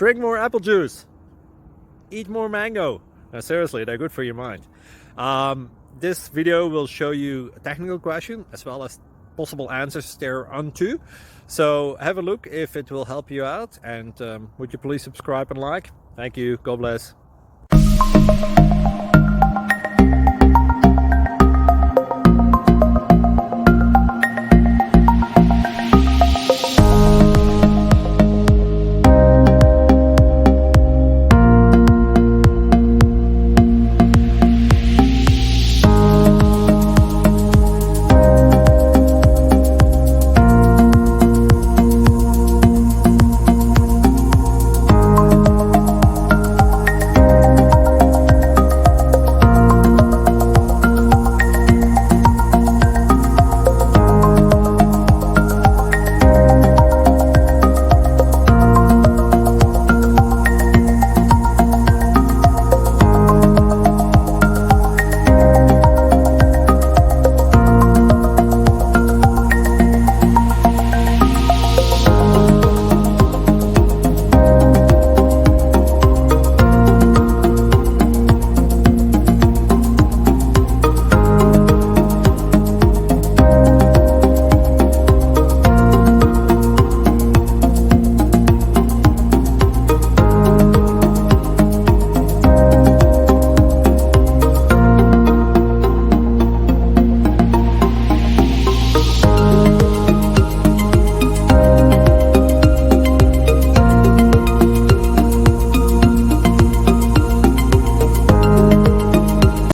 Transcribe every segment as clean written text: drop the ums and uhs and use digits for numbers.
Drink more apple juice. Eat more mango. No, seriously, they're good for your mind. This video will show you a technical question as well as possible answers thereunto. So have a look if it will help you out, and would you please subscribe and like? Thank you. God bless.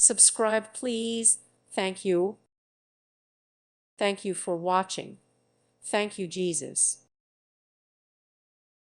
Subscribe, please. Thank you. Thank you for watching. Thank you, Jesus.